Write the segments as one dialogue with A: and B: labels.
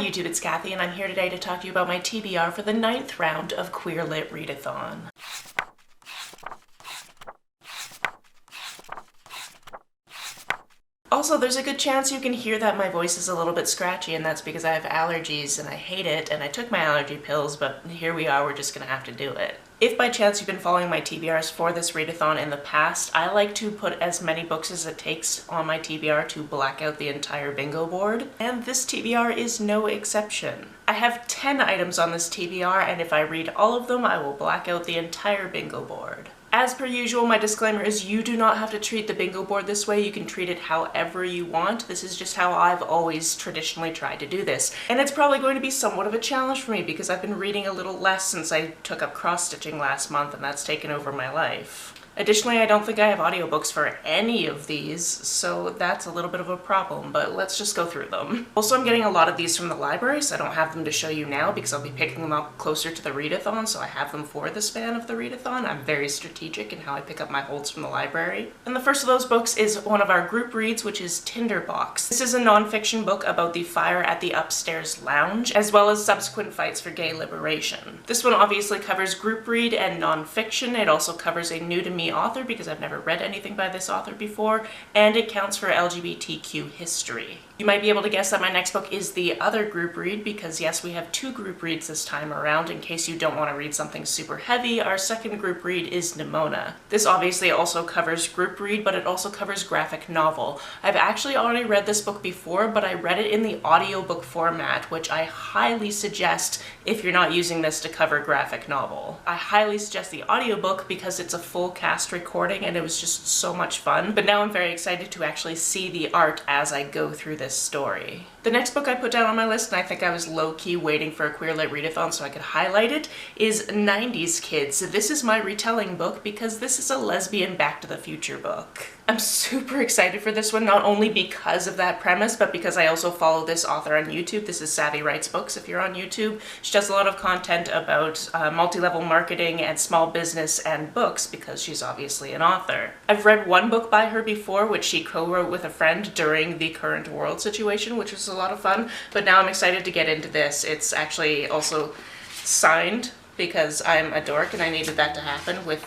A: YouTube, it's Kathy, and I'm here today to talk to you about my TBR for the 9th round of Queer Lit Readathon. Also, there's a good chance you can hear that my voice is a little bit scratchy, and that's because I have allergies and I hate it, and I took my allergy pills, but here we are, we're just gonna have to do it. If by chance you've been following my TBRs for this readathon in the past, I like to put as many books as it takes on my TBR to black out the entire bingo board, and this TBR is no exception. I have 10 items on this TBR, and if I read all of them, I will black out the entire bingo board. As per usual, my disclaimer is you do not have to treat the bingo board this way. You can treat it however you want. This is just how I've always traditionally tried to do this. And it's probably going to be somewhat of a challenge for me because I've been reading a little less since I took up cross-stitching last month, and that's taken over my life. Additionally, I don't think I have audiobooks for any of these, so that's a little bit of a problem, but let's just go through them. Also, I'm getting a lot of these from the library, so I don't have them to show you now because I'll be picking them up closer to the readathon, so I have them for the span of the readathon. I'm very strategic in how I pick up my holds from the library. And the first of those books is one of our group reads, which is Tinderbox. This is a nonfiction book about the fire at the upstairs lounge, as well as subsequent fights for gay liberation. This one obviously covers group read and nonfiction. It also covers a new-to-me author because I've never read anything by this author before, and it counts for LGBTQ history. You might be able to guess that my next book is the other group read because yes, we have 2 group reads this time around. In case you don't want to read something super heavy, our second group read is Nimona. This obviously also covers group read, but it also covers graphic novel. I've actually already read this book before, but I read it in the audiobook format, which I highly suggest if you're not using this to cover graphic novel. I highly suggest the audiobook because it's a full cast recording and it was just so much fun. But now I'm very excited to actually see the art as I go through this story. The next book I put down on my list, and I think I was low-key waiting for a Queer Lit Readathon so I could highlight it, is 90s Kids. This is my retelling book because this is a lesbian Back to the Future book. I'm super excited for this one, not only because of that premise, but because I also follow this author on YouTube. This is Savvy Writes Books if you're on YouTube. She does a lot of content about multi-level marketing and small business and books because she's obviously an author. I've read one book by her before, which she co-wrote with a friend during the current world situation, which was a lot of fun, but now I'm excited to get into this. It's actually also signed because I'm a dork and I needed that to happen with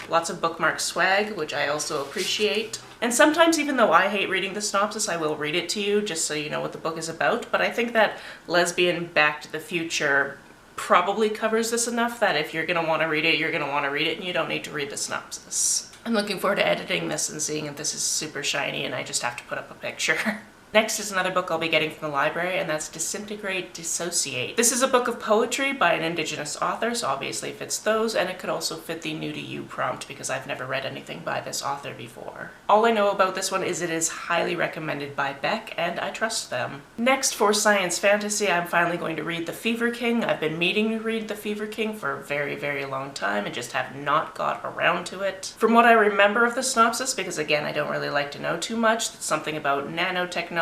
A: lots of bookmark swag, which I also appreciate. And sometimes, even though I hate reading the synopsis, I will read it to you just so you know what the book is about, but I think that Lesbian Back to the Future probably covers this enough that if you're going to want to read it, you're going to want to read it and you don't need to read the synopsis. I'm looking forward to editing this and seeing if this is super shiny and I just have to put up a picture. Next is another book I'll be getting from the library, and that's Disintegrate, Dissociate. This is a book of poetry by an Indigenous author, so obviously it fits those, and it could also fit the new to you prompt because I've never read anything by this author before. All I know about this one is it is highly recommended by Beck, and I trust them. Next, for science fantasy, I'm finally going to read The Fever King. I've been meaning to read The Fever King for a very, very long time and just have not got around to it. From what I remember of the synopsis, because again, I don't really like to know too much, it's something about nanotechnology,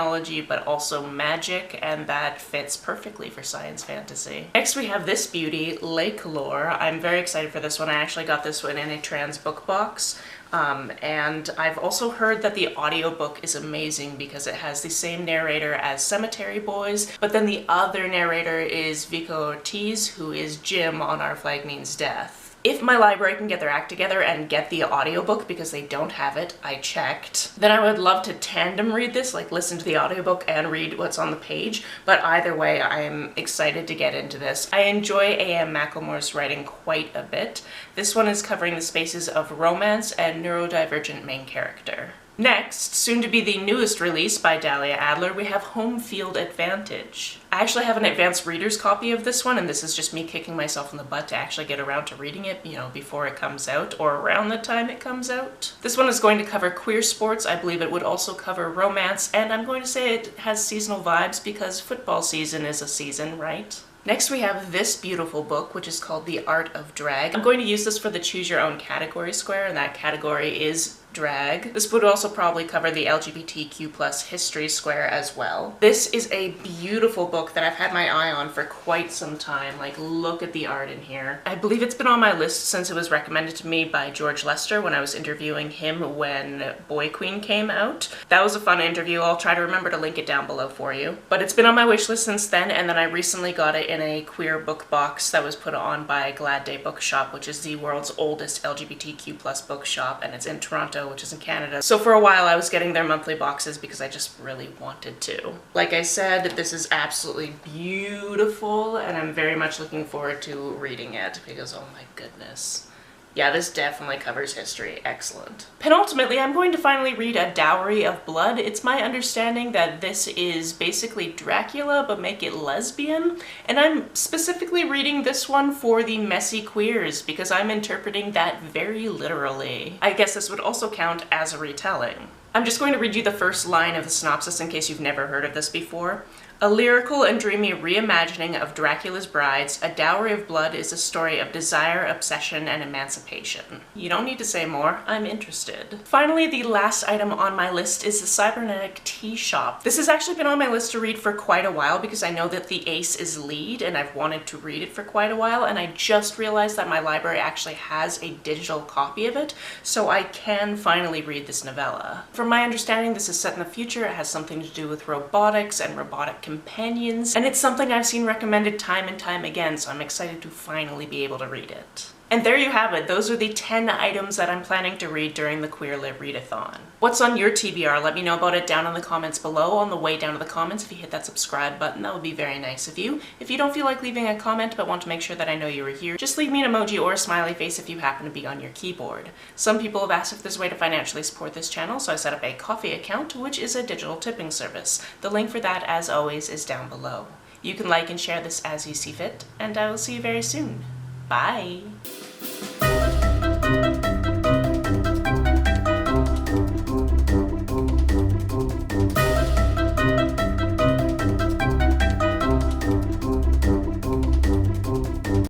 A: but also magic, and that fits perfectly for science fantasy. Next we have this beauty, Lake Lore. I'm very excited for this one. I actually got this one in a trans book box. And I've also heard that the audiobook is amazing because it has the same narrator as Cemetery Boys, but then the other narrator is Vico Ortiz, who is Jim on Our Flag Means Death. If my library can get their act together and get the audiobook, because they don't have it, I checked, then I would love to tandem read this, like listen to the audiobook and read what's on the page, but either way, I'm excited to get into this. I enjoy A.M. McLemore's writing quite a bit. This one is covering the spaces of romance and neurodivergent main character. Next, soon to be the newest release by Dahlia Adler, we have Home Field Advantage. I actually have an advanced reader's copy of this one, and this is just me kicking myself in the butt to actually get around to reading it, before it comes out or around the time it comes out. This one is going to cover queer sports. I believe it would also cover romance, and I'm going to say it has seasonal vibes because football season is a season, right? Next we have this beautiful book, which is called The Art of Drag. I'm going to use this for the Choose Your Own category square, and that category is drag. This would also probably cover the LGBTQ plus history square as well. This is a beautiful book that I've had my eye on for quite some time. Like, look at the art in here. I believe it's been on my list since it was recommended to me by George Lester when I was interviewing him when Boy Queen came out. That was a fun interview. I'll try to remember to link it down below for you. But it's been on my wish list since then, and then I recently got it in a queer book box that was put on by Glad Day Bookshop, which is the world's oldest LGBTQ plus bookshop, and it's in Toronto, which is in Canada. So for a while I was getting their monthly boxes because I just really wanted to. Like I said, this is absolutely beautiful, and I'm very much looking forward to reading it because, oh my goodness. Yeah, this definitely covers history. Excellent. Penultimately, I'm going to finally read A Dowry of Blood. It's my understanding that this is basically Dracula, but make it lesbian. And I'm specifically reading this one for the messy queers because I'm interpreting that very literally. I guess this would also count as a retelling. I'm just going to read you the first line of the synopsis in case you've never heard of this before. A lyrical and dreamy reimagining of Dracula's brides, A Dowry of Blood is a story of desire, obsession, and emancipation. You don't need to say more, I'm interested. Finally, the last item on my list is the Cybernetic Tea Shop. This has actually been on my list to read for quite a while because I know that the ace is lead and I've wanted to read it for quite a while, and I just realized that my library actually has a digital copy of it, so I can finally read this novella. From my understanding, this is set in the future. It has something to do with robotics and robotic companions, and it's something I've seen recommended time and time again, so I'm excited to finally be able to read it. And there you have it. Those are the 10 items that I'm planning to read during the Queer Lit Readathon. What's on your TBR? Let me know about it down in the comments below. On the way down to the comments, if you hit that subscribe button, that would be very nice of you. If you don't feel like leaving a comment but want to make sure that I know you were here, just leave me an emoji or a smiley face if you happen to be on your keyboard. Some people have asked if there's a way to financially support this channel, so I set up a Ko-fi account, which is a digital tipping service. The link for that, as always, is down below. You can like and share this as you see fit, and I will see you very soon. Bye!